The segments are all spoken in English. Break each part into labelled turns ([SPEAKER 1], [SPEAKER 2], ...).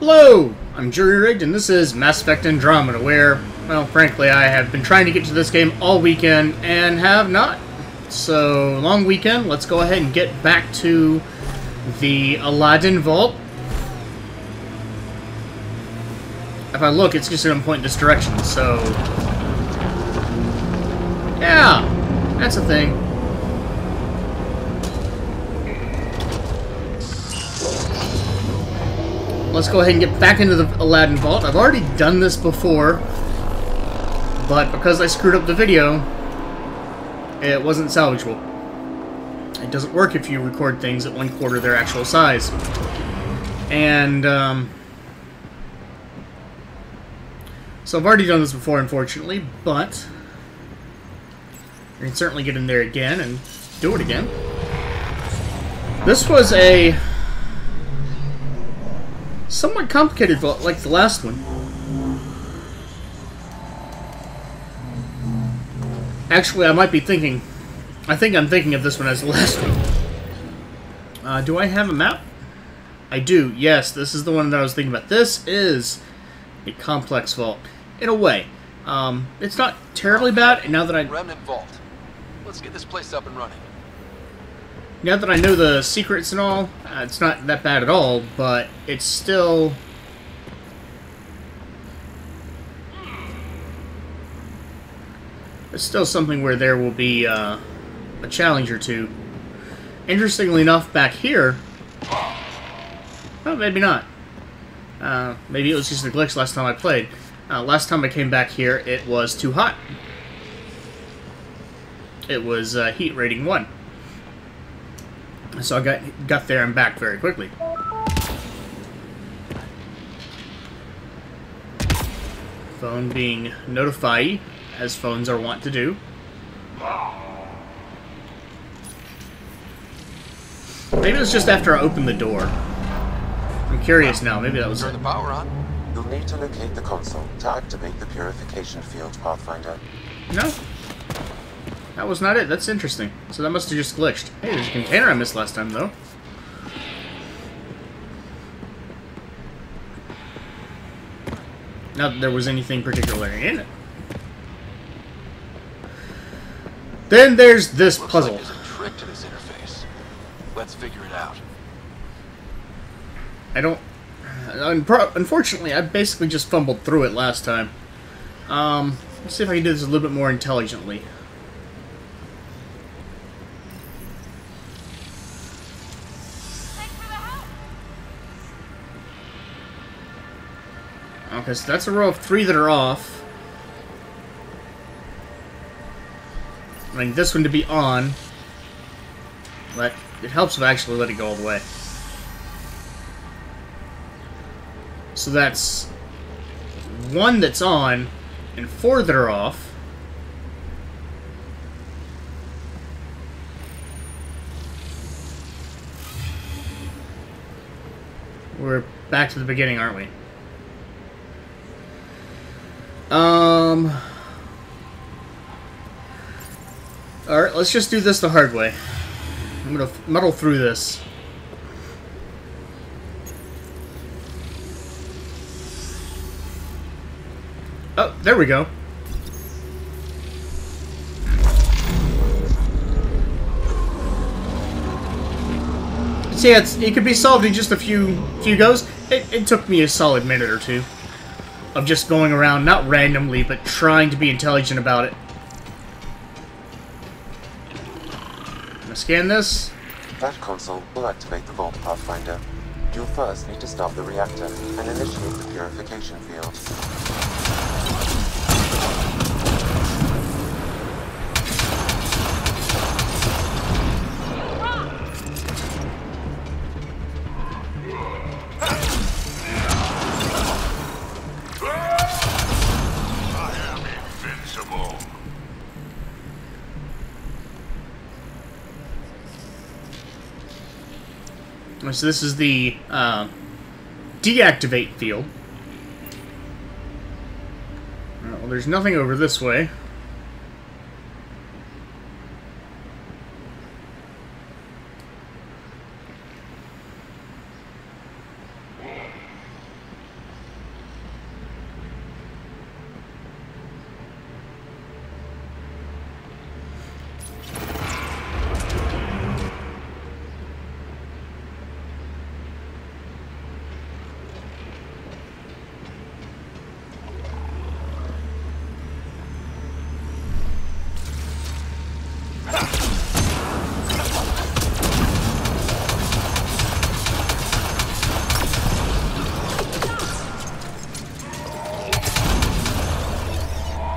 [SPEAKER 1] Hello, I'm Jury Rigged, and this is Mass Effect Andromeda, where, well, frankly, I have been trying to get to this game all weekend and have not. So, long weekend, let's go ahead and get back to the Elaaden vault. If I look, it's just going to point in this direction, so... yeah, that's a thing. Let's go ahead and get back into the Elaaden vault. I've already done this before, but because I screwed up the video, it wasn't salvageable. It doesn't work if you record things at 1/4 their actual size. And, so I've already done this before, unfortunately, but I can certainly get in there again and do it again. This was a somewhat complicated vault, like the last one. Actually, I might be thinking... I think I'm thinking of this one as the last one. Do I have a map? I do, yes. This is the one that I was thinking about. This is a complex vault, in a way. It's not terribly bad, and now that I...
[SPEAKER 2] Remnant vault. Let's get this place up and running.
[SPEAKER 1] Now that I know the secrets and all, it's not that bad at all, but it's still... it's still something where there will be a challenge or two. Interestingly enough, back here... well, maybe not. Maybe it was just a glitch last time I played. Last time I came back here, it was too hot. It was heat rating 1. So I got there and back very quickly. Phone being notified, as phones are wont to do. Maybe it was just after I opened the door. I'm curious now. Maybe that was
[SPEAKER 2] Turn the power on.
[SPEAKER 3] You'll need to locate the console to activate the purification field, Pathfinder.
[SPEAKER 1] No. That was not it. That's interesting. So that must have just glitched. Hey, there's a container I missed last time, though. Not that there was anything particularly in it. Then there's this puzzle.
[SPEAKER 2] Looks like there's a trick to this interface. Let's figure it out.
[SPEAKER 1] I don't... unfortunately, I basically just fumbled through it last time. Let's see if I can do this a little bit more intelligently. Okay, so that's a row of 3 that are off. I need this one to be on. But it helps if I actually let it go all the way. So that's 1 that's on, and 4 that are off. We're back to the beginning, aren't we? Alright, let's just do this the hard way. I'm gonna muddle through this. Oh, there we go. See, it could be solved in just a few goes. It took me a solid minute or two of just going around, not randomly, but trying to be intelligent about it. I'm gonna scan this.
[SPEAKER 3] That console will activate the vault, Pathfinder. You'll first need to start the reactor and initiate the purification field.
[SPEAKER 1] So this is the deactivate field. Well, there's nothing over this way.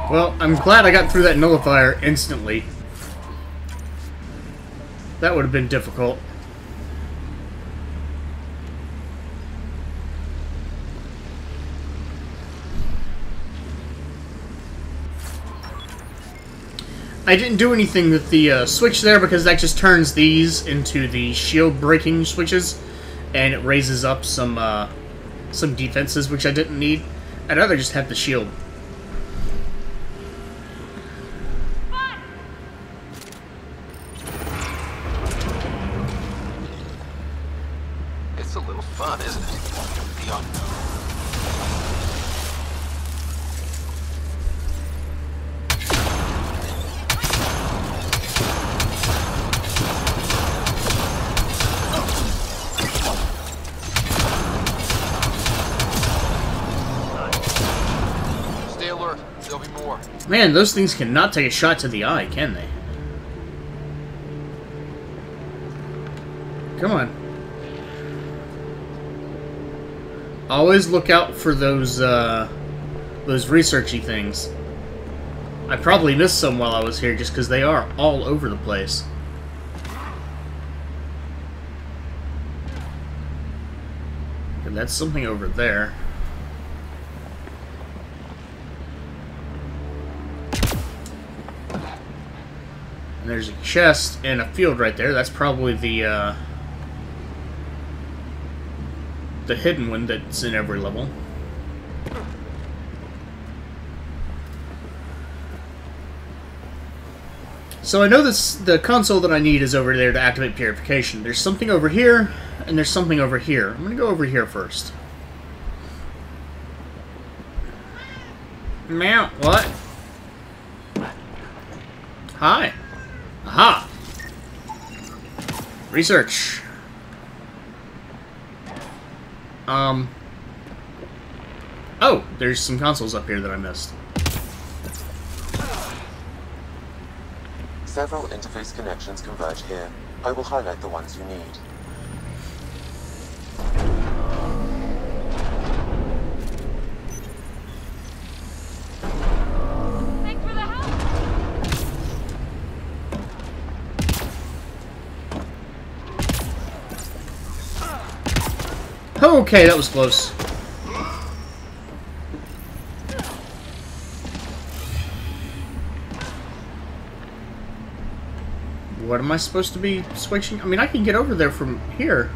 [SPEAKER 1] Well, I'm glad I got through that nullifier instantly. That would have been difficult. I didn't do anything with the switch there because that just turns these into the shield breaking switches, and it raises up some defenses, which I didn't need. I'd rather just have the shield.
[SPEAKER 2] It's a little fun, isn't it? The unknown. Stay alert. There'll be more.
[SPEAKER 1] Man, those things cannot take a shot to the eye, can they? Come on. Always look out for those researchy things. I probably missed some while I was here just because they are all over the place. And that's something over there. And there's a chest and a field right there. That's probably the hidden one that's in every level. So I know the console that I need is over there to activate purification. There's something over here, and there's something over here. I'm gonna go over here first. Meow, what? Hi. Aha! Research. Oh, there's some consoles up here that I missed.
[SPEAKER 3] Several interface connections converge here. I will highlight the ones you need.
[SPEAKER 4] Thanks for the help.
[SPEAKER 1] Okay, that was close. What am I supposed to be switching? I mean, I can get over there from here.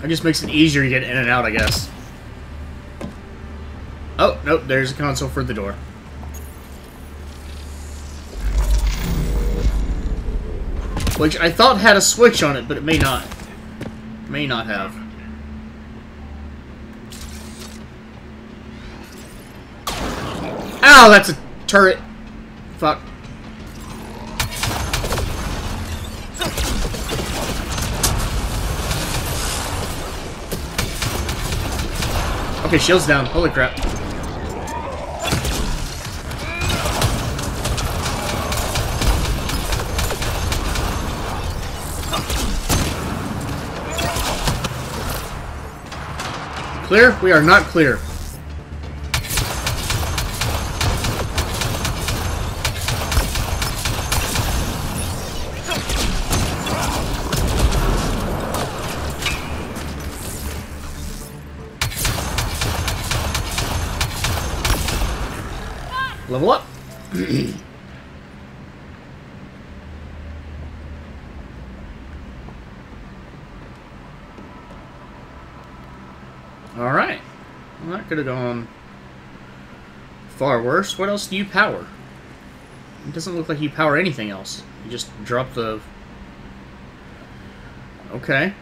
[SPEAKER 1] It just makes it easier to get in and out, I guess. Oh, nope, there's a console for the door. Which I thought had a switch on it, but it may not. May not have. Ow, that's a turret. Fuck. Okay, shield's down. Holy crap. Clear? We are not clear. Level up. Alright. Well, that could have gone far worse. What else do you power? It doesn't look like you power anything else. You just drop the... Okay.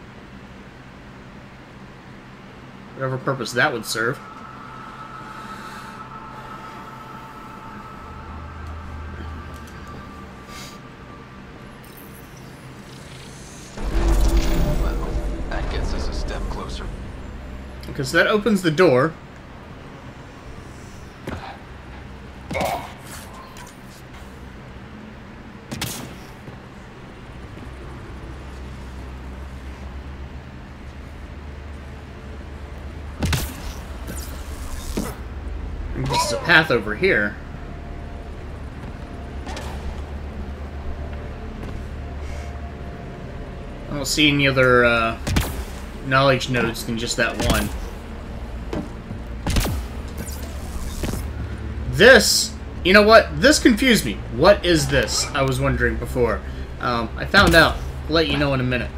[SPEAKER 1] Whatever purpose that would serve. Because that opens the door. And this is a path over here. I don't see any other knowledge nodes than just that one. This, you know what? This confused me. What is this? I was wondering before. I found out. I'll let you know in a minute.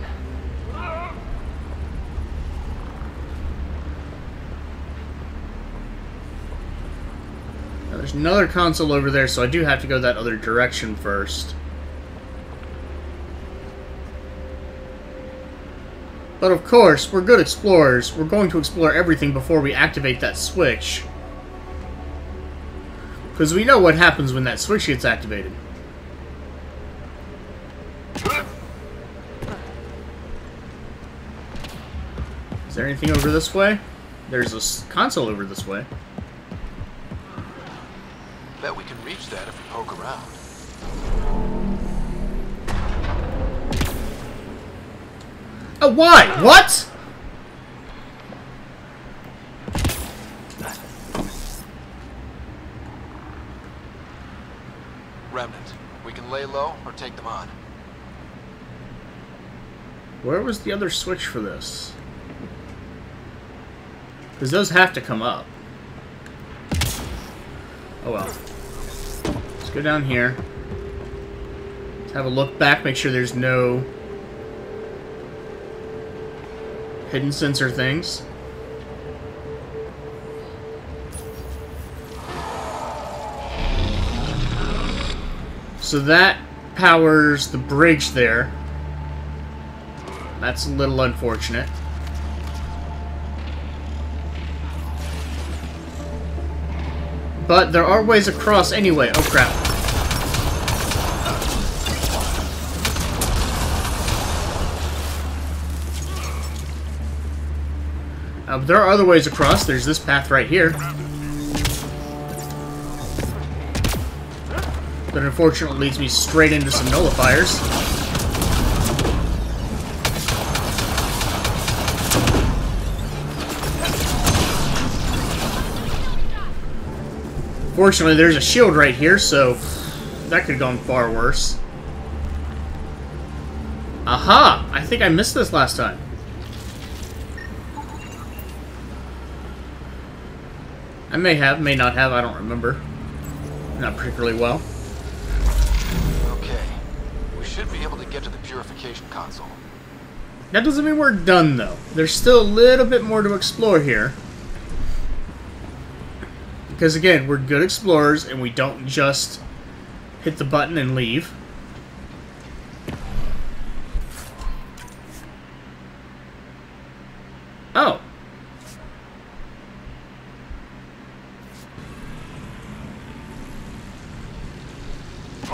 [SPEAKER 1] Now, there's another console over there, so I do have to go that other direction first. But of course, we're good explorers. We're going to explore everything before we activate that switch. Because we know what happens when that switch gets activated. Is there anything over this way? There's a console over this way.
[SPEAKER 2] Bet we can reach that if we poke around.
[SPEAKER 1] Oh, why? What?
[SPEAKER 2] Remnant. We can lay low or take them on.
[SPEAKER 1] Where was the other switch for this? Because those have to come up. Oh well. Let's go down here. Let's have a look back, make sure there's no hidden sensor things. So that powers the bridge there. That's a little unfortunate. But there are ways across anyway. Oh crap. There are other ways across. There's this path right here. That unfortunately leads me straight into some nullifiers. Fortunately, there's a shield right here, so that could have gone far worse. Aha! I think I missed this last time. I may have, may not have, I don't remember. Not particularly well.
[SPEAKER 2] Okay. We should be able to get to the purification console.
[SPEAKER 1] That doesn't mean we're done, though. There's still a little bit more to explore here. Because, again, we're good explorers, and we don't just hit the button and leave. Oh.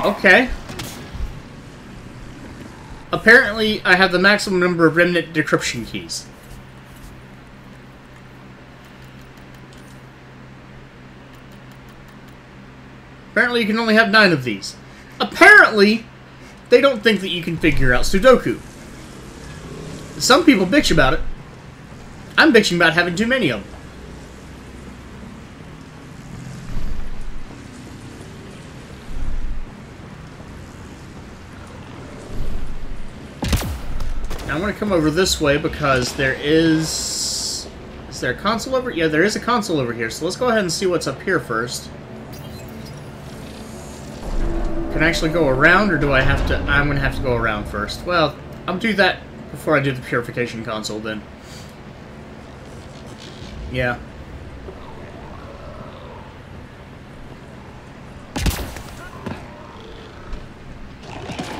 [SPEAKER 1] Okay. Apparently, I have the maximum number of remnant decryption keys. Apparently, you can only have 9 of these. Apparently, they don't think that you can figure out Sudoku. Some people bitch about it. I'm bitching about having too many of them. Now I'm going to come over this way because there is... Is there a console over? Yeah, there is a console over here. So let's go ahead and see what's up here first. Can I actually go around, or do I have to... I'm going to have to go around first. Well, I'll do that before I do the purification console, then. Yeah.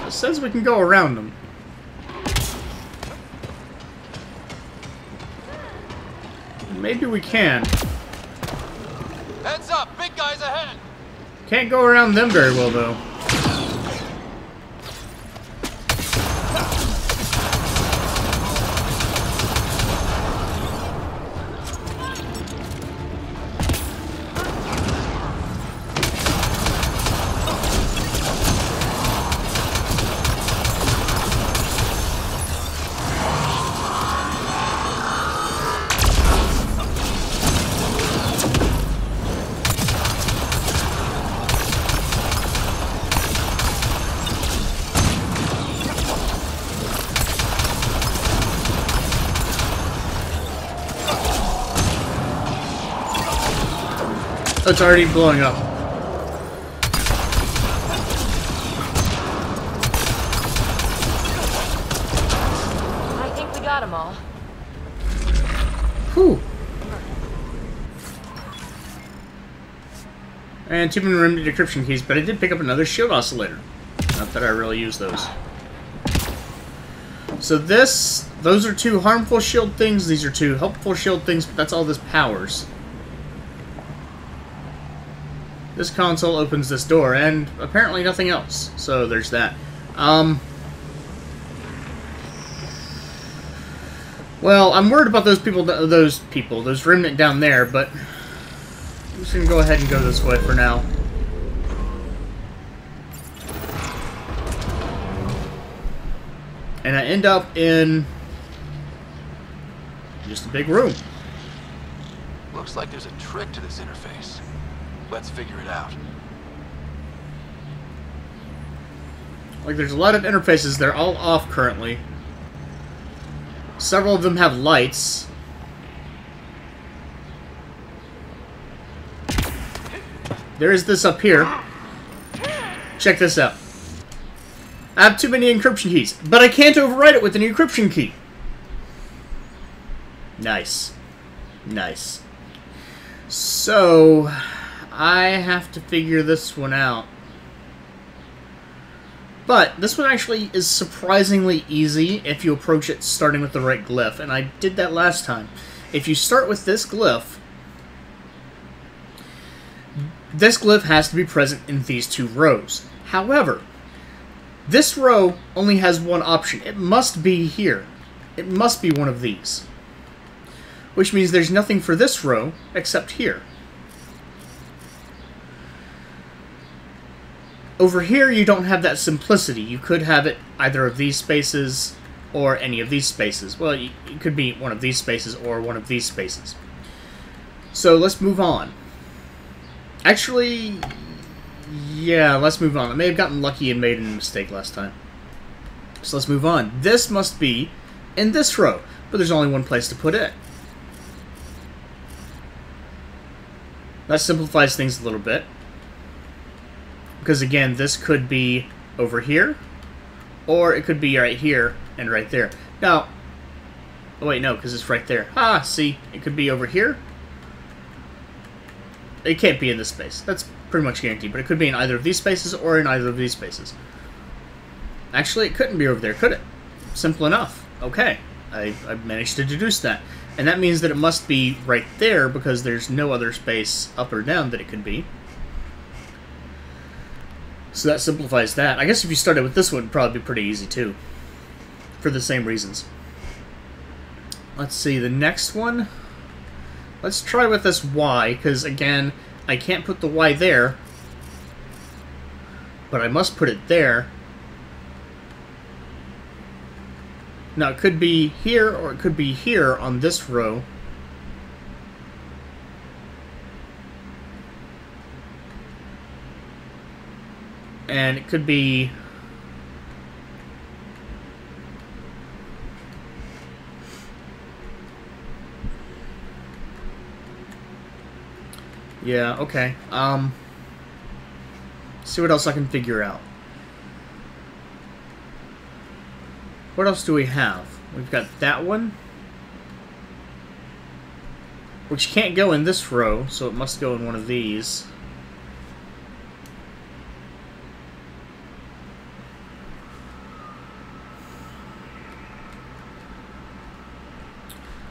[SPEAKER 1] It says we can go around them. Maybe we can.
[SPEAKER 2] Heads up! Big guys ahead!
[SPEAKER 1] Can't go around them very well, though. Oh, it's already blowing up.
[SPEAKER 4] I think we got them all.
[SPEAKER 1] Whew. And 2 minute decryption keys, but I did pick up another shield oscillator. Not that I really use those. So those are 2 harmful shield things, these are 2 helpful shield things, but that's all this powers. This console opens this door, and apparently nothing else. So there's that. Well, I'm worried about those remnant down there, but I'm just gonna go ahead and go this way for now. And I end up in just a big room.
[SPEAKER 2] Looks like there's a trick to this interface. Let's figure it out.
[SPEAKER 1] Like, there's a lot of interfaces. They're all off currently. Several of them have lights. There is this up here. Check this out. I have too many encryption keys, but I can't overwrite it with an encryption key. Nice. Nice. So, I have to figure this one out. But this one actually is surprisingly easy if you approach it starting with the right glyph, and I did that last time. If you start with this glyph has to be present in these 2 rows. However, this row only has one option. It must be here. It must be one of these. Which means there's nothing for this row except here. Over here, you don't have that simplicity. You could have it either of these spaces or any of these spaces. Well, it could be one of these spaces or one of these spaces. So let's move on. Actually, yeah, let's move on. I may have gotten lucky and made a mistake last time. So let's move on. This must be in this row, but there's only one place to put it. That simplifies things a little bit. Because again, this could be over here, or it could be right here and right there. Now, oh wait, no, because it's right there. Ah, see, it could be over here. It can't be in this space. That's pretty much guaranteed, but it could be in either of these spaces or in either of these spaces. Actually, it couldn't be over there, could it? Simple enough. Okay, I managed to deduce that. And that means that it must be right there because there's no other space up or down that it could be. So that simplifies that. I guess if you started with this one, it'd probably be pretty easy too. For the same reasons. Let's see, the next one. Let's try with this Y, because again, I can't put the Y there. But I must put it there. Now it could be here, or it could be here on this row. And it could be... yeah, okay. See what else I can figure out. What else do we have? We've got that one, which can't go in this row, so it must go in one of these.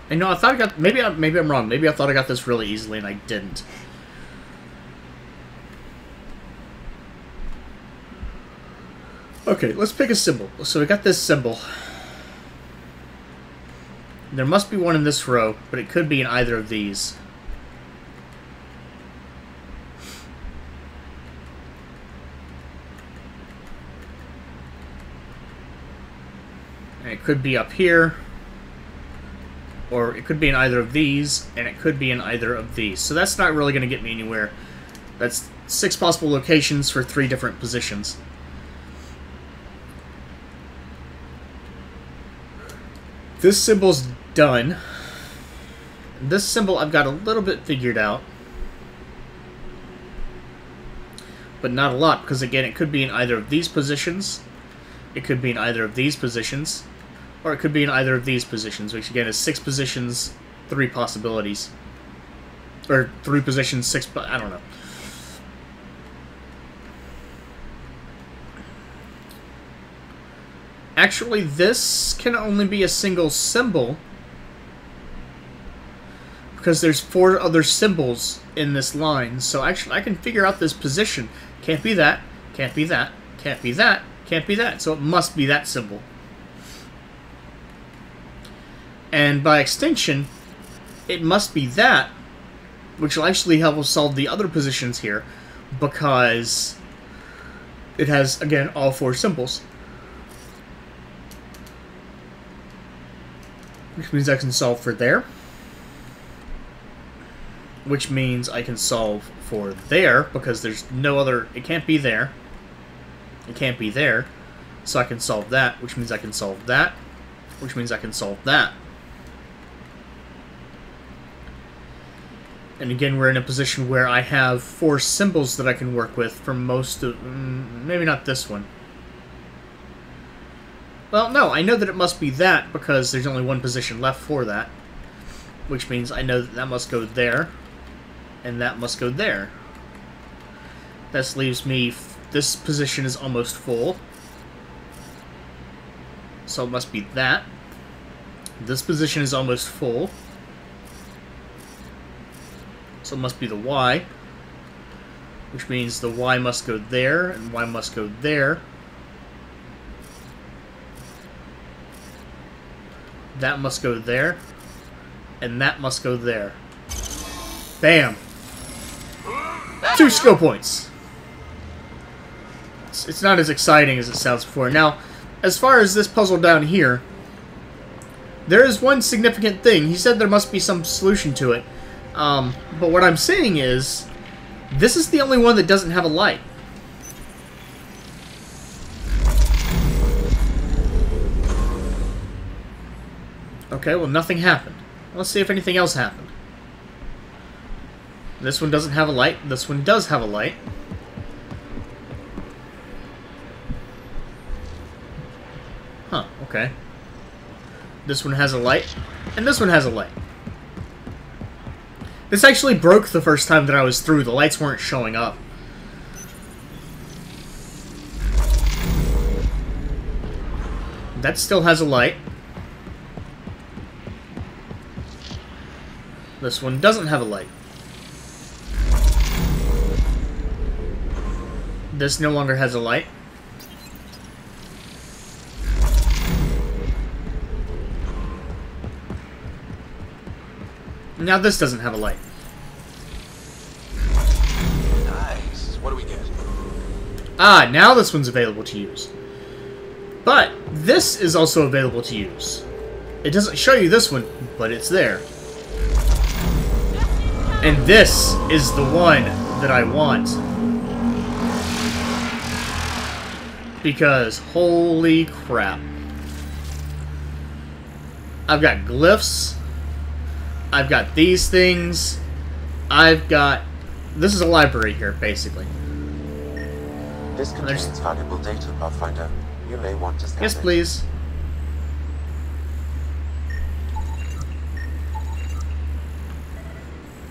[SPEAKER 1] I know, I thought I got... maybe I'm wrong. Maybe I thought I got this really easily, and I didn't. Okay, let's pick a symbol. So we got this symbol. There must be one in this row, but it could be in either of these. And it could be up here. Or it could be in either of these, and it could be in either of these. So that's not really going to get me anywhere. That's 6 possible locations for 3 different positions. This symbol's done. This symbol I've got a little bit figured out. but not a lot, because again, it could be in either of these positions, it could be in either of these positions, or it could be in either of these positions, which again is 6 positions, 3 possibilities. Or 3 positions, 6, I don't know. Actually, this can only be a single symbol, because there's 4 other symbols in this line. So actually, I can figure out this position. Can't be that, can't be that, can't be that, can't be that. So it must be that symbol. And by extension, it must be that, which will actually help us solve the other positions here, because it has, again, all 4 symbols. Which means I can solve for there. Which means I can solve for there, because there's no other... It can't be there. It can't be there. So I can solve that, which means I can solve that. Which means I can solve that. And again, we're in a position where I have 4 symbols that I can work with for most of... maybe not this one. Well, no, I know that it must be that because there's only 1 position left for that. Which means I know that that must go there. And that must go there. This leaves me... this position is almost full. So it must be that. This position is almost full. So it must be the Y. Which means the Y must go there, and Y must go there. That must go there. And that must go there. Bam! 2 skill points. It's not as exciting as it sounds before. Now, as far as this puzzle down here, there is one significant thing. He said there must be some solution to it. But what I'm saying is, this is the only one that doesn't have a light. Okay, well, nothing happened. Let's see if anything else happened. This one doesn't have a light. This one does have a light. Huh, okay. This one has a light, and this one has a light. This actually broke the first time that I was through. The lights weren't showing up. That still has a light. This one doesn't have a light. This no longer has a light. Now this doesn't have a light.
[SPEAKER 2] Nice. What do we get?
[SPEAKER 1] Ah, now this one's available to use. But this is also available to use. It doesn't show you this one, but it's there. And this is the one that I want. Because, holy crap. I've got glyphs. I've got these things. I've got... This is a library here, basically.
[SPEAKER 3] This contains valuable data, Pathfinder. You may want to scan
[SPEAKER 1] Yes,
[SPEAKER 3] it.
[SPEAKER 1] please.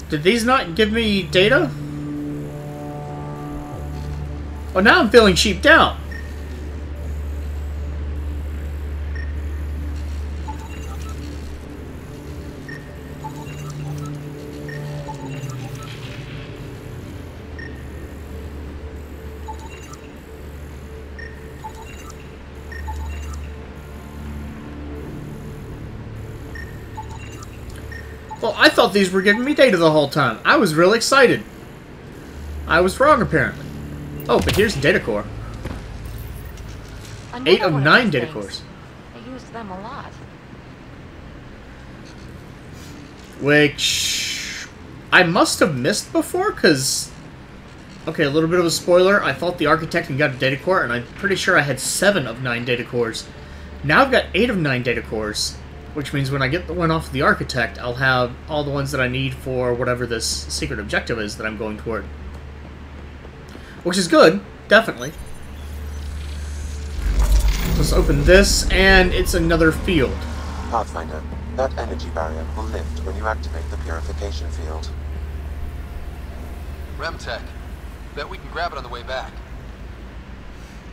[SPEAKER 1] Did these not give me data? Oh, now I'm feeling cheaped out. Well, I thought these were giving me data the whole time. I was real excited. I was wrong, apparently. Oh, but here's the data core. 8 of 9 data cores.
[SPEAKER 4] I used them a lot.
[SPEAKER 1] Which... I must have missed before, because... Okay, a little bit of a spoiler. I fought the Architect and got a data core, and I'm pretty sure I had 7 of 9 data cores. Now I've got 8 of 9 data cores. Which means when I get the one off the Architect, I'll have all the ones that I need for whatever this secret objective is that I'm going toward. which is good, definitely. Let's open this, and it's another field.
[SPEAKER 3] Pathfinder, that energy barrier will lift when you activate the purification field.
[SPEAKER 2] Remtech. Bet we can grab it on the way back.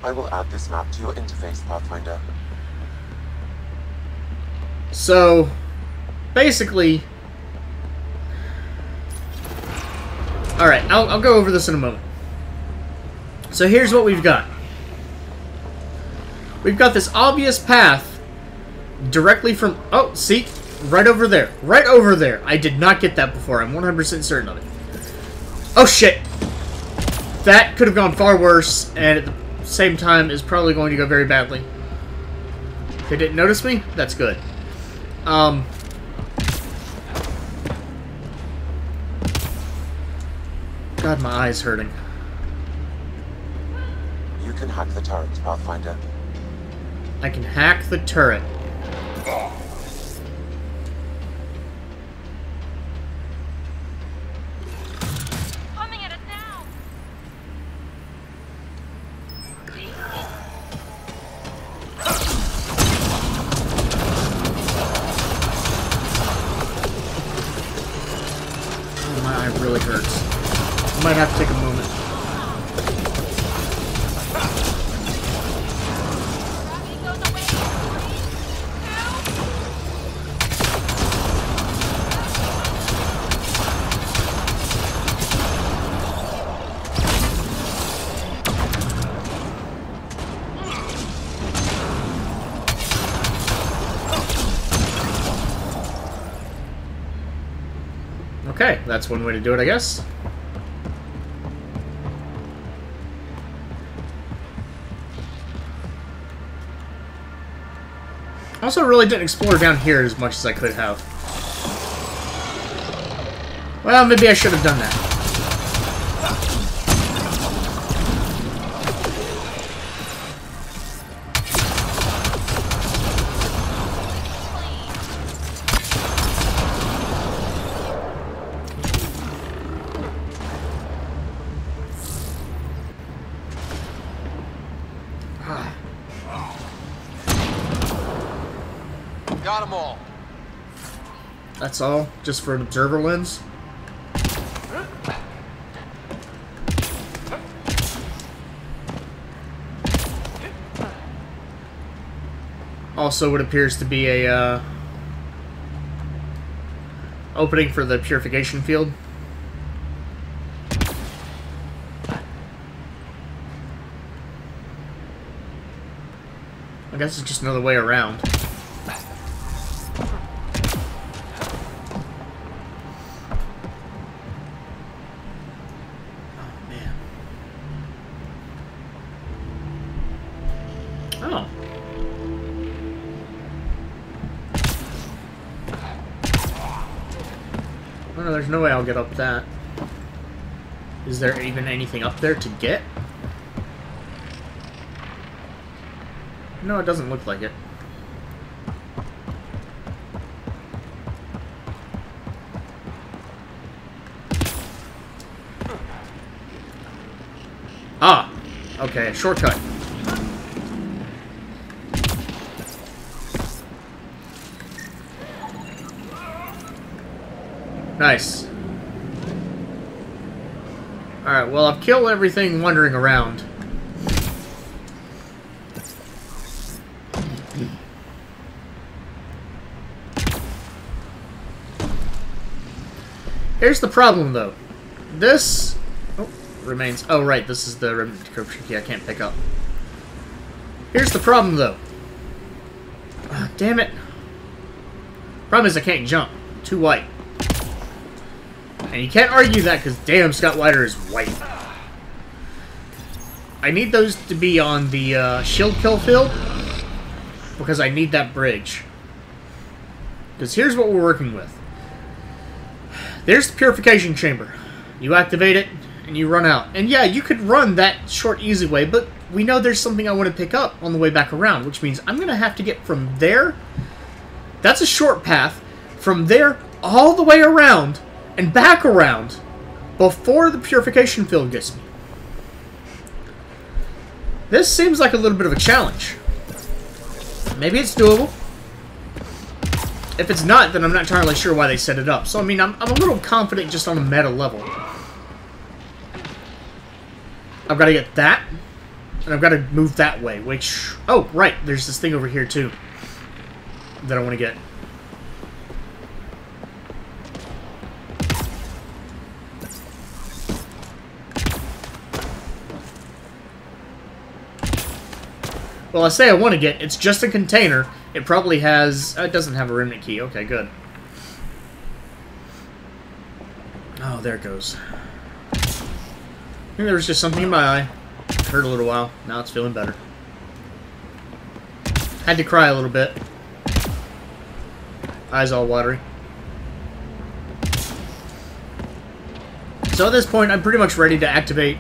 [SPEAKER 3] I will add this map to your interface, Pathfinder.
[SPEAKER 1] So, basically... Alright, I'll go over this in a moment. So here's what we've got. We've got this obvious path directly from... Oh, see? Right over there. Right over there. I did not get that before. I'm 100% certain of it. Oh, shit! That could have gone far worse, and at the same time is probably going to go very badly. They didn't notice me? That's good. God, my eye's hurting.
[SPEAKER 3] You can hack the turret, Pathfinder.
[SPEAKER 1] I can hack the turret.
[SPEAKER 4] Coming at us now.
[SPEAKER 1] Oh, my eye really hurts. I might have to take a moment.
[SPEAKER 4] Gravity goes away.
[SPEAKER 1] 2. Okay, that's one way to do it, I guess. Also, really didn't explore down here as much as I could have. Well, maybe I should have done that.
[SPEAKER 2] Got them all.
[SPEAKER 1] That's all? Just for an observer lens? Also, what appears to be a, opening for the purification field. I guess it's just another way around. Oh, no, there's no way I'll get up that. Is there even anything up there to get? No, it doesn't look like it. Ah! Okay, shortcut. Nice. Alright, well, I've killed everything wandering around. Here's the problem, though. This... Oh, remains... Oh, right, this is the decryption key I can't pick up. Here's the problem, though. Damn it. Problem is I can't jump. Too white. And you can't argue that because damn, Scott Whiter is white. I need those to be on the shield kill field because I need that bridge. Because here's what we're working with. There's the purification chamber. You activate it and you run out. And yeah, you could run that short, easy way, but we know there's something I want to pick up on the way back around, which means I'm going to have to get from there. That's a short path. From there all the way around and back around before the purification field gets me. This seems like a little bit of a challenge. Maybe it's doable. If it's not, then I'm not entirely sure why they set it up. So, I mean, I'm a little confident just on a meta level. I've got to get that. And I've got to move that way, which... Oh, right. There's this thing over here, too. That I want to get. Well, I say I want to get. It's just a container. It probably has... it doesn't have a remnant key. Okay, good. Oh, there it goes. I think there was just something in my eye. Hurt a little while. Now it's feeling better. Had to cry a little bit. Eyes all watery. So at this point, I'm pretty much ready to activate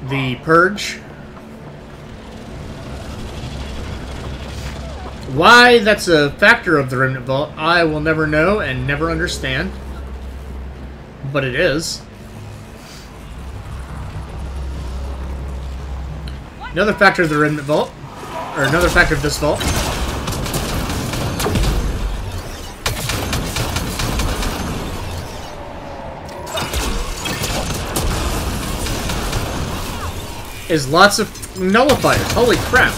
[SPEAKER 1] the purge. Why that's a factor of the Remnant Vault, I will never know and never understand. But it is. Another factor of the Remnant Vault, or another factor of this vault, is lots of nullifiers. Holy crap.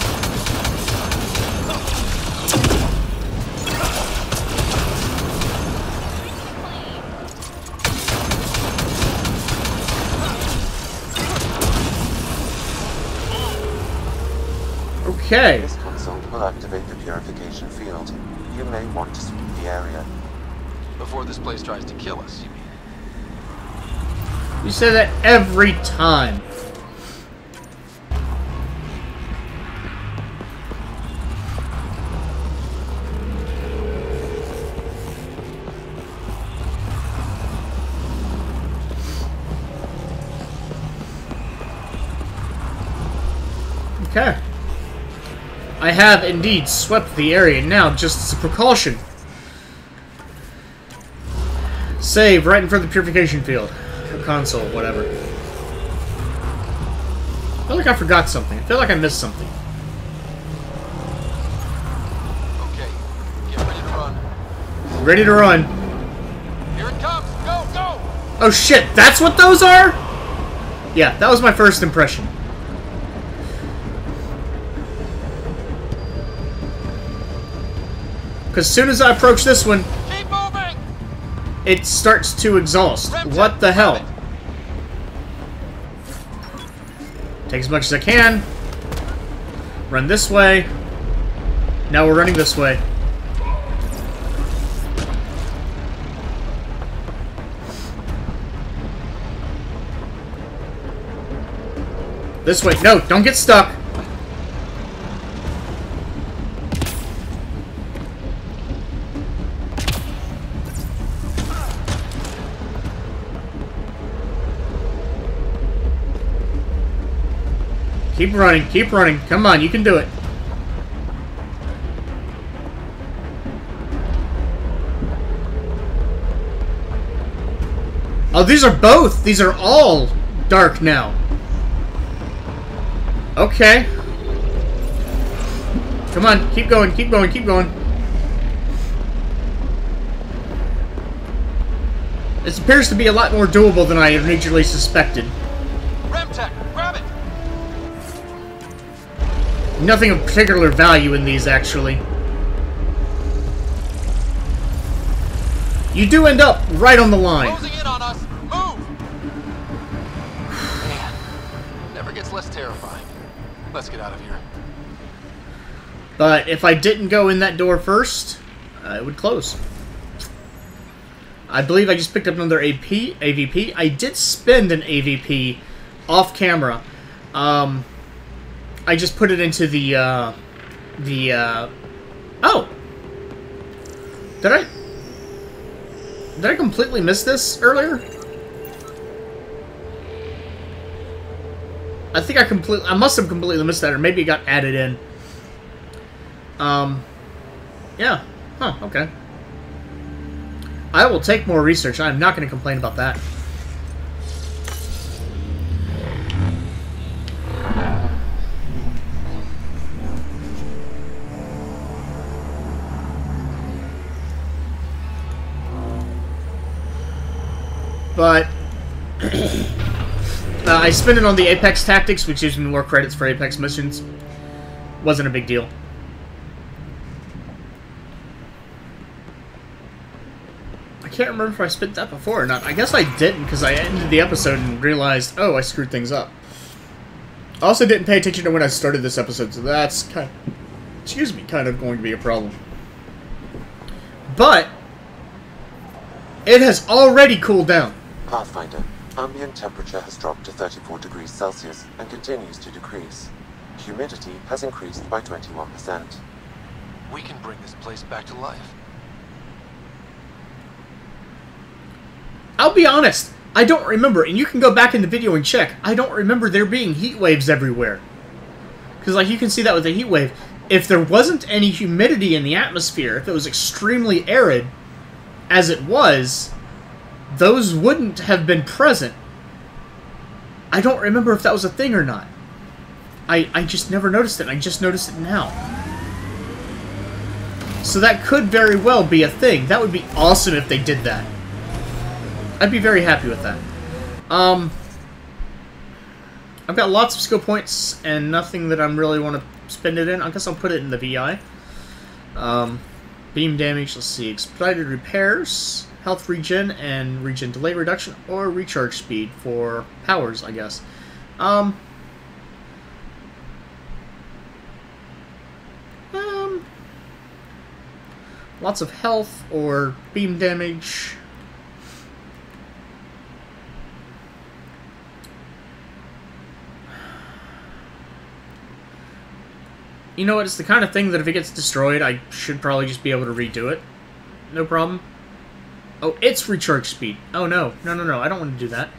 [SPEAKER 1] Okay.
[SPEAKER 3] This console will activate the purification field. You may want to sweep the area.
[SPEAKER 2] Before this place tries to kill us, you mean?
[SPEAKER 1] You say that every time. Okay. I have indeed swept the area now, just as a precaution. Save right in front of the purification field. Or console, whatever. I feel like I forgot something. I feel like I missed something.
[SPEAKER 2] Okay, get ready to run.
[SPEAKER 1] Ready to run.
[SPEAKER 2] Here it comes! Go, go!
[SPEAKER 1] Oh shit, that's what those are? Yeah, that was my first impression. Because as soon as I approach this one,
[SPEAKER 2] Keep moving!
[SPEAKER 1] it starts to exhaust. What the hell? Take as much as I can. Run this way. Now we're running this way. This way. No, don't get stuck. Keep running, keep running. Come on, you can do it. Oh, these are both. These are all dark now. Okay. Come on, keep going, keep going, keep going. This appears to be a lot more doable than I originally suspected.
[SPEAKER 2] Remtech, grab it!
[SPEAKER 1] Nothing of particular value in these, actually. You do end up right on the line.
[SPEAKER 2] Closing in on us! Move! Man, never gets less terrifying. Let's get out of here.
[SPEAKER 1] But if I didn't go in that door first, it would close. I believe I just picked up another AVP. I did spend an AVP off camera. I just put it into the, oh! Did I completely miss this earlier? I think I must have completely missed that, or maybe it got added in. Yeah. Huh, okay. I will take more research. I'm not going to complain about that. But I spent it on the Apex tactics, which gives me more credits for Apex missions. Wasn't a big deal. I can't remember if I spent that before or not. I guess I didn't, because I ended the episode and realized, oh, I screwed things up. I also didn't pay attention to when I started this episode, so that's kind of going to be a problem. But it has already cooled down.
[SPEAKER 3] Pathfinder, ambient temperature has dropped to 34 degrees Celsius and continues to decrease. Humidity has increased by 21%.
[SPEAKER 2] We can bring this place back to life.
[SPEAKER 1] I'll be honest, I don't remember, and you can go back in the video and check, I don't remember there being heat waves everywhere. Because, like, you can see that with the heat wave. If there wasn't any humidity in the atmosphere, if it was extremely arid, as it was, those wouldn't have been present. I don't remember if that was a thing or not. I just never noticed it, and I just noticed it now. So that could very well be a thing. That would be awesome if they did that. I'd be very happy with that. I've got lots of skill points and nothing that I'm really want to spend it in. I guess I'll put it in the VI. Beam damage, let's see. Expedited repairs, health regen, and regen delay reduction, or recharge speed for powers, I guess. Lots of health or beam damage. You know what, it's the kind of thing that if it gets destroyed, I should probably just be able to redo it. No problem. Oh, it's recharge speed. Oh, no. No, I don't want to do that.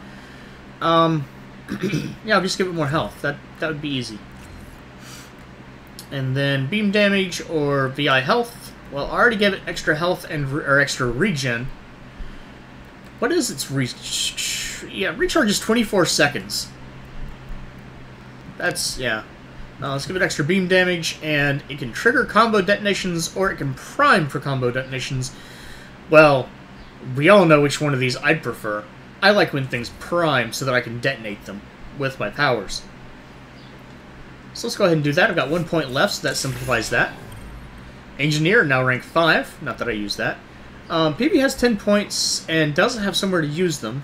[SPEAKER 1] Yeah, I'll just give it more health. That would be easy. And then beam damage or VI health. Well, I already gave it extra health or extra regen. What is its yeah, recharge is 24 seconds. That's, yeah. Let's give it extra beam damage, and it can trigger combo detonations, or it can prime for combo detonations. Well, we all know which one of these I'd prefer. I like when things prime so that I can detonate them with my powers. So let's go ahead and do that. I've got 1 point left, so that simplifies that. Engineer, now rank 5. Not that I use that. PB has 10 points and doesn't have somewhere to use them.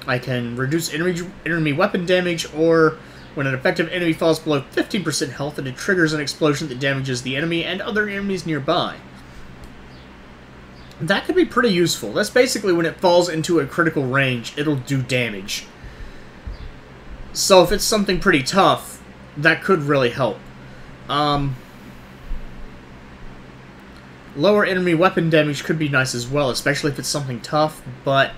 [SPEAKER 1] I can reduce enemy weapon damage, or when an effective enemy falls below 15% health, and it triggers an explosion that damages the enemy and other enemies nearby. That could be pretty useful. That's basically when it falls into a critical range, it'll do damage. So if it's something pretty tough, that could really help. Lower enemy weapon damage could be nice as well, especially if it's something tough, but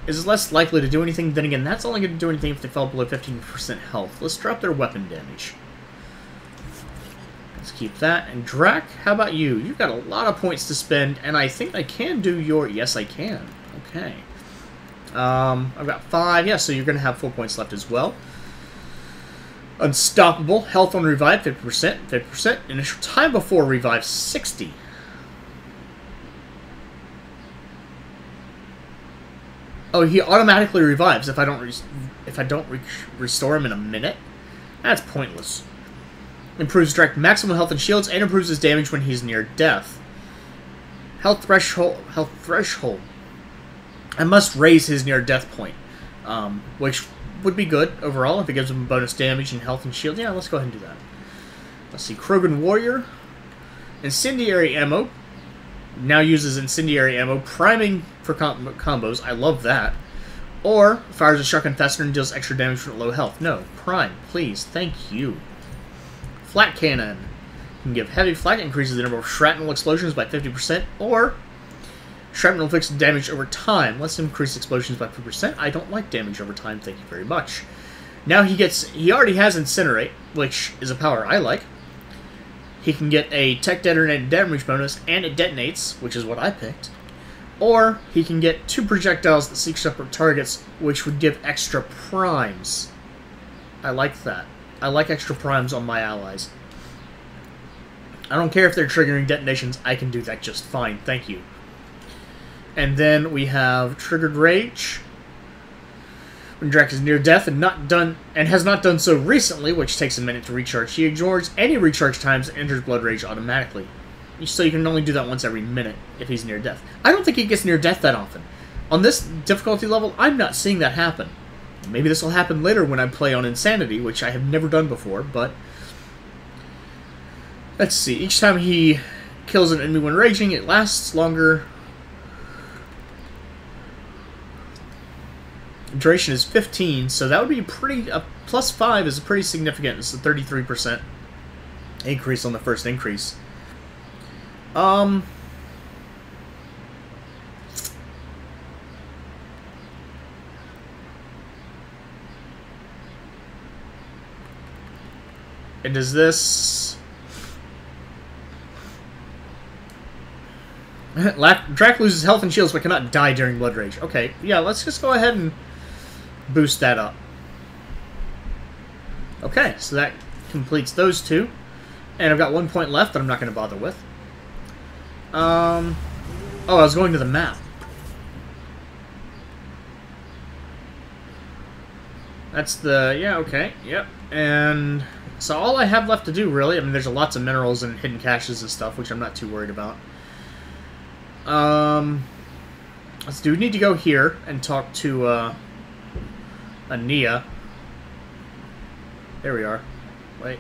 [SPEAKER 1] is less likely to do anything. Then again, that's only going to do anything if they fall below 15% health. Let's drop their weapon damage. Let's keep that. And Drac, how about you? You've got a lot of points to spend, and I think I can do your... Yes, I can. Okay. I've got 5. Yeah, so you're going to have 4 points left as well. Unstoppable. Health on revive, 50%. 50%. Initial time before revive, 60. Oh, he automatically revives if I don't restore him in a minute? That's pointless. Improves direct maximum health and shields, and improves his damage when he's near death. Health threshold. I must raise his near death point, which would be good overall if it gives him bonus damage and health and shield. Yeah, let's go ahead and do that. Let's see, Krogan Warrior. Incendiary ammo. Now uses incendiary ammo, priming for combos. I love that. Or fires a shotgun faster and deals extra damage from low health. No, prime, please, thank you. Flak cannon. You can give heavy flak, increases the number of shrapnel explosions by 50%, or shrapnel inflicts damage over time. Let's increase explosions by 50%. I don't like damage over time, thank you very much. Now he already has incinerate, which is a power I like. He can get a tech detonated damage bonus, and it detonates, which is what I picked. Or he can get 2 projectiles that seek separate targets, which would give extra primes. I like that. I like extra primes on my allies. I don't care if they're triggering detonations, I can do that just fine, thank you. And then we have Triggered Rage, When Drac is near death and has not done so recently, which takes a minute to recharge, he ignores any recharge times and enters Blood Rage automatically. So you can only do that once every minute if he's near death. I don't think he gets near death that often. On this difficulty level, I'm not seeing that happen. Maybe this will happen later when I play on Insanity, which I have never done before, but... Let's see. Each time he kills an enemy when raging, it lasts longer. Duration is 15, so that would be pretty... plus 5 is pretty significant. It's a 33% increase on the first increase. And does this... Drac loses health and shields but cannot die during Blood Rage. Okay, yeah, let's just go ahead and boost that up. Okay, so that completes those two. And I've got 1 point left that I'm not going to bother with. Oh, I was going to the map. That's the... yeah, okay, yep. And so all I have left to do, really, I mean, there's lots of minerals and hidden caches and stuff, which I'm not too worried about. Let's do... we need to go here and talk to, Ania. There we are. Wait.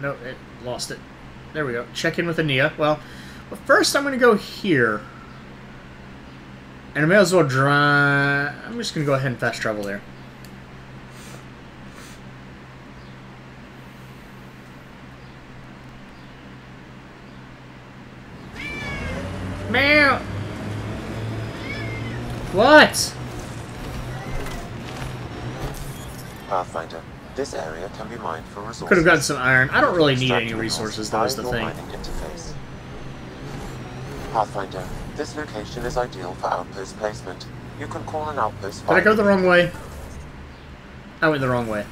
[SPEAKER 1] No, it lost it. There we go. Check in with Ania. Well, but first I'm going to go here. And I may as well drive... I'm just going to go ahead and fast travel there. Meow! What?
[SPEAKER 3] Pathfinder, this area can be mined for resources.
[SPEAKER 1] Could have gotten some iron. I don't really need any
[SPEAKER 3] Extract
[SPEAKER 1] resources,
[SPEAKER 3] minerals
[SPEAKER 1] though, is the
[SPEAKER 3] via your
[SPEAKER 1] thing.
[SPEAKER 3] mining interface. Pathfinder, this location is ideal for outpost placement. You can call an outpost...
[SPEAKER 1] Did I go the wrong way? I went the wrong way.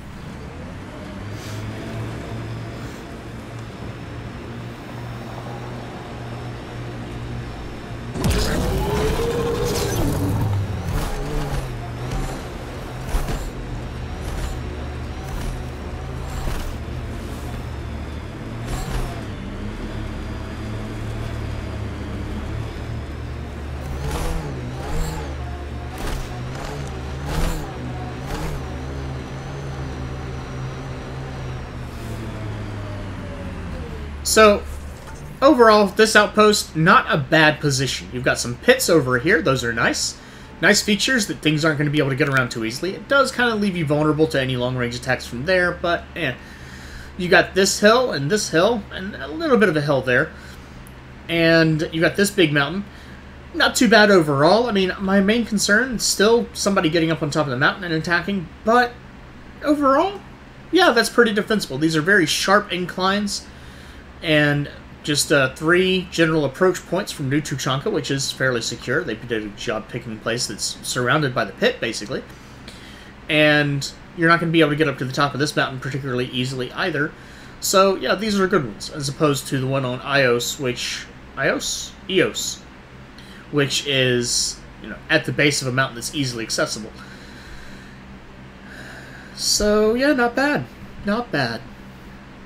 [SPEAKER 1] So, overall, this outpost, not a bad position. You've got some pits over here. Those are nice. Nice features that things aren't going to be able to get around too easily. It does kind of leave you vulnerable to any long-range attacks from there, but, you got this hill, and a little bit of a hill there. And you got this big mountain. Not too bad overall. I mean, my main concern is still somebody getting up on top of the mountain and attacking, but overall, yeah, that's pretty defensible. These are very sharp inclines. And just 3 general approach points from New Tuchanka, which is fairly secure. They did a job picking a place that's surrounded by the pit, basically. And you're not going to be able to get up to the top of this mountain particularly easily either. So, yeah, these are good ones, as opposed to the one on Eos, which is, you know, at the base of a mountain that's easily accessible. So, yeah, not bad. Not bad.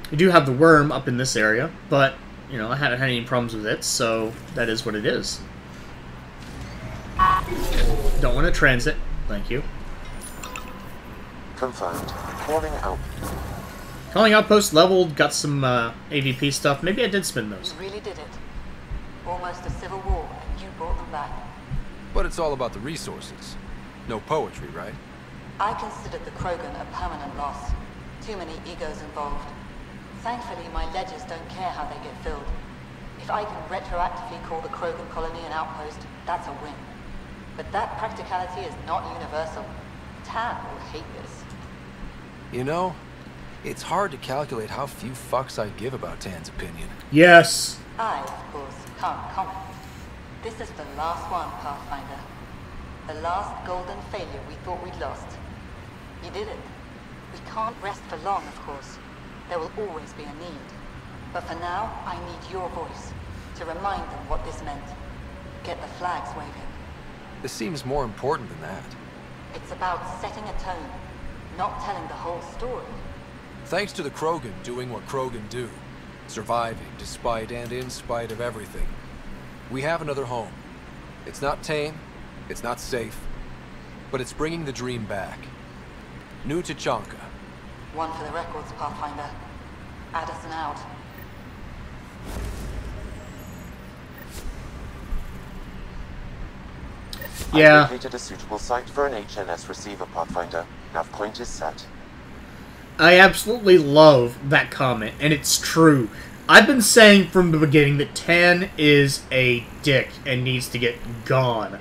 [SPEAKER 1] We do have the worm up in this area, but, you know, I haven't had any problems with it, so that is what it is. Don't want to transit. Thank you.
[SPEAKER 3] Confirmed. Calling out.
[SPEAKER 1] Calling outpost leveled, got some AVP stuff. Maybe I did spin those.
[SPEAKER 5] You really did it. Almost a civil war, and you brought them back.
[SPEAKER 2] But it's all about the resources. No poetry, right?
[SPEAKER 5] I considered the Krogan a permanent loss. Too many egos involved. Thankfully, my ledgers don't care how they get filled. If I can retroactively call the Krogan colony an outpost, that's a win. But that practicality is not universal. Tan will hate this.
[SPEAKER 2] You know, it's hard to calculate how few fucks I give about Tan's opinion.
[SPEAKER 1] Yes.
[SPEAKER 5] I, of course, can't comment. This is the last one, Pathfinder. The last golden failure we thought we'd lost. You did it. We can't rest for long, of course. There will always be a need. But for now, I need your voice to remind them what this meant. Get the flags waving.
[SPEAKER 2] This seems more important than that.
[SPEAKER 5] It's about setting a tone, not telling the whole story.
[SPEAKER 2] Thanks to the Krogan doing what Krogan do. Surviving despite and in spite of everything. We have another home. It's not tame, it's not safe, but it's bringing the dream back. New Tachanka.
[SPEAKER 5] One for the records, Pathfinder. Addison out.
[SPEAKER 1] Yeah.
[SPEAKER 3] I've located a suitable site for an HNS receiver, Pathfinder. Nav point is set.
[SPEAKER 1] I absolutely love that comment, and it's true. I've been saying from the beginning that Tan is a dick and needs to get gone.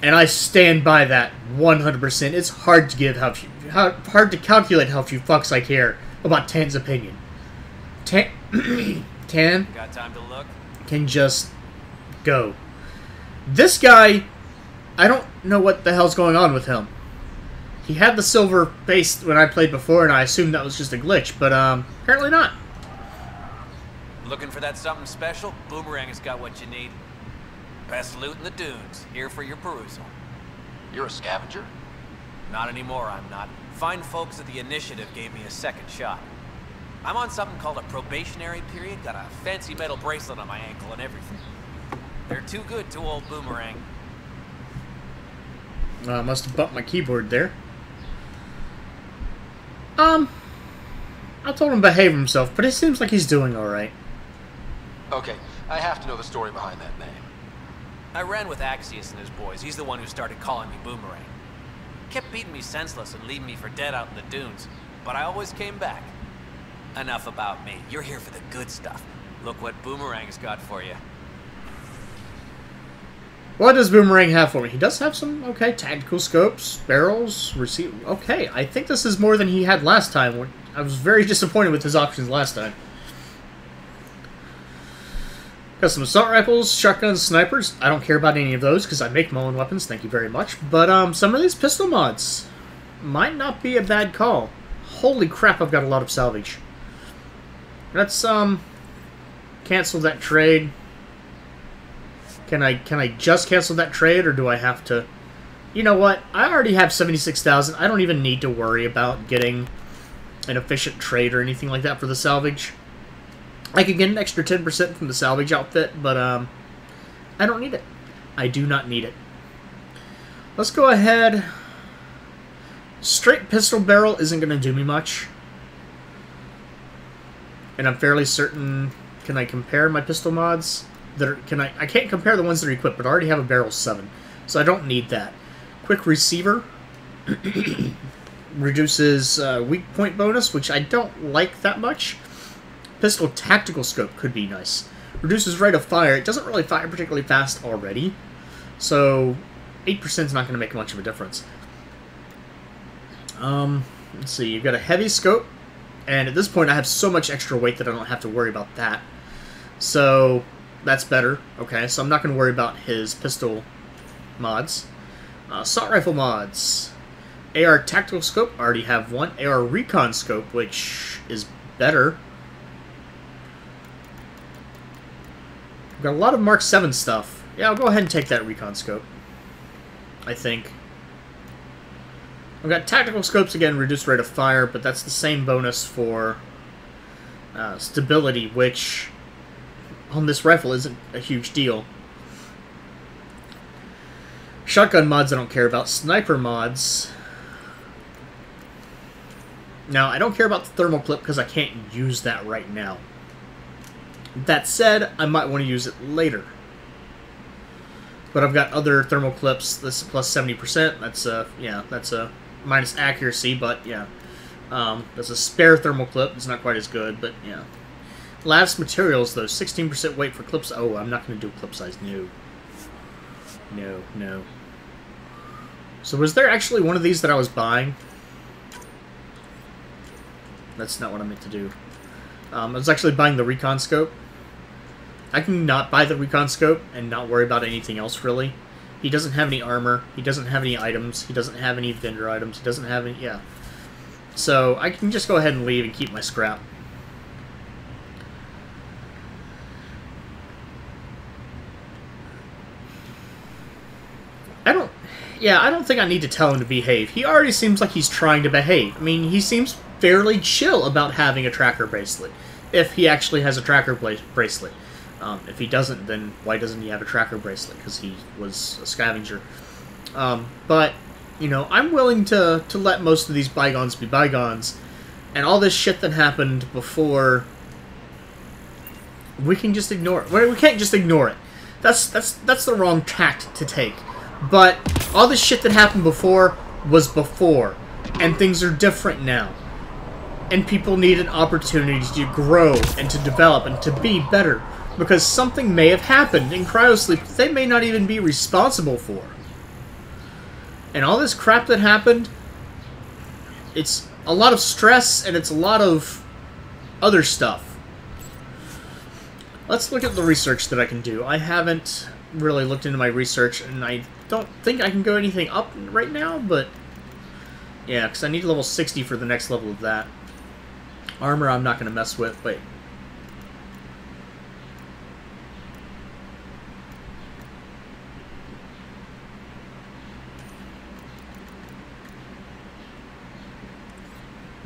[SPEAKER 1] And I stand by that 100%. It's hard to give hard to calculate how few fucks I care about Tan's opinion. Tan
[SPEAKER 6] Got time to look?
[SPEAKER 1] can just go. This guy, I don't know what the hell's going on with him. He had the silver face when I played before, and I assumed that was just a glitch, but apparently not.
[SPEAKER 6] Looking for that something special? Boomerang has got what you need. Best loot in the dunes, here for your perusal.
[SPEAKER 2] You're a scavenger?
[SPEAKER 6] Not anymore, I'm not. Fine folks at the Initiative gave me a second shot. I'm on something called a probationary period, got a fancy metal bracelet on my ankle and everything. They're too good to old Boomerang.
[SPEAKER 1] Must have bumped my keyboard there. I told him to behave himself, but it seems like he's doing alright.
[SPEAKER 2] Okay, I have to know the story behind that name.
[SPEAKER 6] I ran with Axius and his boys. He's the one who started calling me Boomerang. Kept beating me senseless and leaving me for dead out in the dunes, but I always came back. Enough about me. You're here for the good stuff. Look what Boomerang's got for you.
[SPEAKER 1] What does Boomerang have for me? He does have some, okay, tactical scopes, barrels, receive. Okay, I think this is more than he had last time. I was very disappointed with his options last time. Got some assault rifles, shotguns, snipers. I don't care about any of those because I make my own weapons, thank you very much. But some of these pistol mods might not be a bad call. Holy crap, I've got a lot of salvage. Let's cancel that trade. Can I just cancel that trade, or do I have to? You know what? I already have 76,000. I don't even need to worry about getting an efficient trade or anything like that for the salvage. I could get an extra 10% from the salvage outfit, but I don't need it. I do not need it. Let's go ahead. Straight pistol barrel isn't going to do me much. And I'm fairly certain... Can I compare my pistol mods? I can't compare the ones that are equipped, but I already have a barrel 7, so I don't need that. Quick receiver reduces weak point bonus, which I don't like that much. Pistol tactical scope could be nice. Reduces rate of fire. It doesn't really fire particularly fast already, so 8% is not going to make much of a difference. Let's see. You've got a heavy scope, and at this point I have so much extra weight that I don't have to worry about that. So that's better. Okay, so I'm not going to worry about his pistol mods. Assault rifle mods. AR tactical scope, I already have one. AR recon scope, which is better. I've got a lot of Mark 7 stuff. Yeah, I'll go ahead and take that recon scope, I think. I've got tactical scopes again, reduced rate of fire, but that's the same bonus for stability, which on this rifle isn't a huge deal. Shotgun mods I don't care about. Sniper mods. Now, I don't care about the thermal clip because I can't use that right now. That said, I might want to use it later. But I've got other thermal clips. This is plus 70%. That's yeah, that's a minus accuracy, but yeah. That's a spare thermal clip. It's not quite as good, but yeah. Last materials, though. 16% weight for clips. Oh, I'm not going to do clip size. No. No, no. So was there actually one of these that I was buying? That's not what I meant to do. I was actually buying the recon scope. I can not buy the recon scope and not worry about anything else, really. He doesn't have any armor. He doesn't have any items. He doesn't have any vendor items. He doesn't have any... Yeah. So I can just go ahead and leave and keep my scrap. I don't... Yeah, I don't think I need to tell him to behave. He already seems like he's trying to behave. I mean, he seems fairly chill about having a tracker bracelet. If he actually has a tracker bracelet. If he doesn't, then why doesn't he have a tracker bracelet? Because he was a scavenger. But, you know, I'm willing to let most of these bygones be bygones. And all this shit that happened before, we can just ignore it. We can't just ignore it. That's the wrong tact to take. But all this shit that happened before was before. And things are different now. And people need an opportunity to grow and to develop and to be better. Because something may have happened in cryosleep that they may not even be responsible for. And all this crap that happened, it's a lot of stress and it's a lot of other stuff. Let's look at the research that I can do. I haven't really looked into my research, and I don't think I can go anything up right now, but yeah, because I need level 60 for the next level of that. Armor I'm not going to mess with, but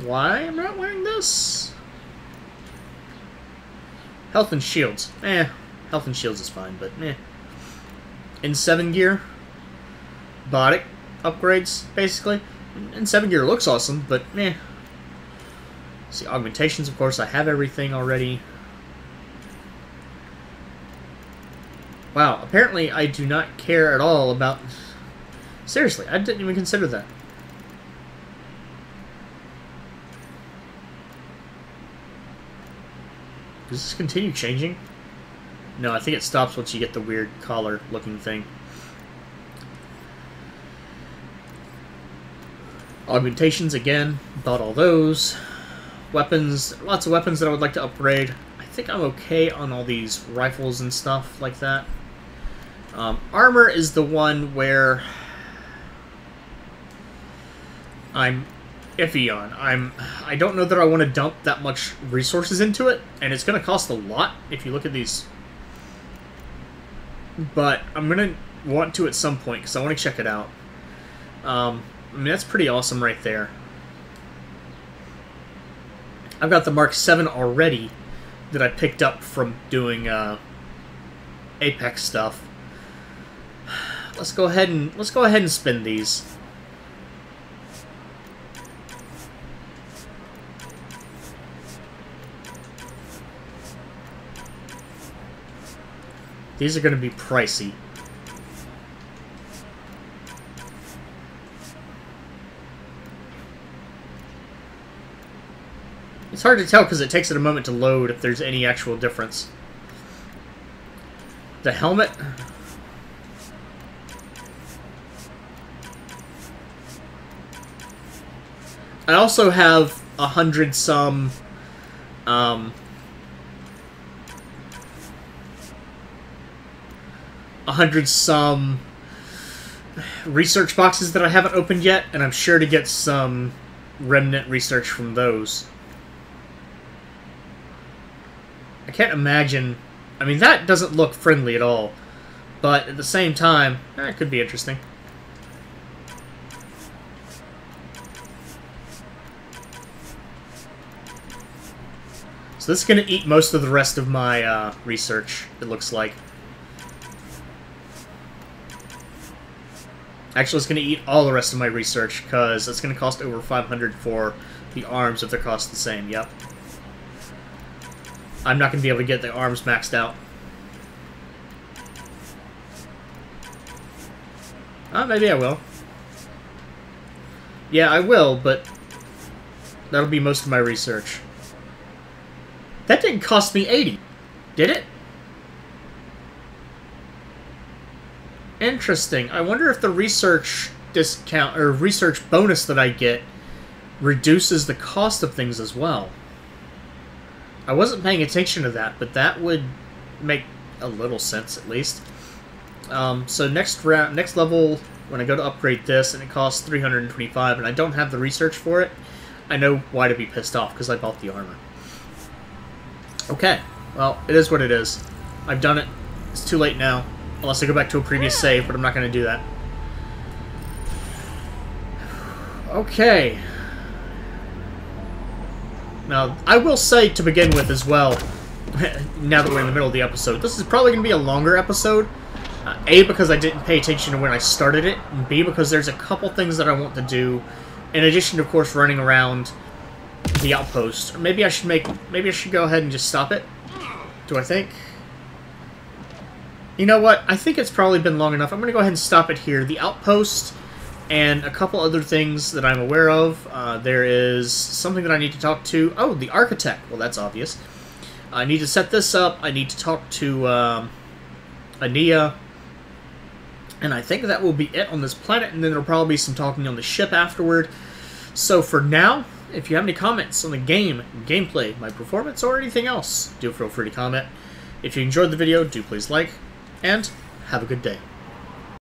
[SPEAKER 1] why am I not wearing this? Health and shields. Health and shields is fine, but in 7 gear, body upgrades, basically. In 7 gear looks awesome, but See, augmentations, of course, I have everything already. Wow, apparently I do not care at all about... Seriously, I didn't even consider that. Does this continue changing? No, I think it stops once you get the weird collar-looking thing. Augmentations, again. Bought all those. Weapons. Lots of weapons that I would like to upgrade. I think I'm okay on all these rifles and stuff like that. Armor is the one where I'm iffy on. I don't know that I want to dump that much resources into it, and it's going to cost a lot if you look at these. But I'm going to want to at some point, because I want to check it out. I mean, that's pretty awesome right there. I've got the Mark 7 already that I picked up from doing Apex stuff. Let's go ahead and spin these. These are going to be pricey. It's hard to tell because it takes it a moment to load if there's any actual difference. The helmet. I also have 100 some 100 some research boxes that I haven't opened yet, and I'm sure to get some remnant research from those. I can't imagine... I mean, that doesn't look friendly at all. But at the same time, it could be interesting. So this is going to eat most of the rest of my research, it looks like. Actually, it's going to eat all the rest of my research, because it's going to cost over 500 for the arms if they're cost the same, yep. I'm not going to be able to get the arms maxed out. Maybe I will. Yeah, I will, but that'll be most of my research. That didn't cost me 80, did it? Interesting. I wonder if the research discount, or research bonus that I get reduces the cost of things as well. I wasn't paying attention to that, but that would make a little sense, at least. So next level, when I go to upgrade this, and it costs 325, and I don't have the research for it, I know why to be pissed off, because I bought the armor. Okay, well, it is what it is. I've done it. It's too late now, unless I go back to a previous save, but I'm not going to do that. Okay. Now, I will say to begin with as well, now that we're in the middle of the episode, this is probably going to be a longer episode. A, because I didn't pay attention to when I started it, and B, because there's a couple things that I want to do, in addition to, of course, running around the outpost. Or maybe I should go ahead and just stop it. Do I think? You know what? I think it's probably been long enough. I'm going to go ahead and stop it here. The outpost and a couple other things that I'm aware of. There is something that I need to talk to. Oh, the architect. Well, that's obvious. I need to set this up. I need to talk to Ania. And I think that will be it on this planet, and then there'll probably be some talking on the ship afterward. So for now, if you have any comments on the game, gameplay, my performance, or anything else, do feel free to comment. If you enjoyed the video, do please like, and have a good day.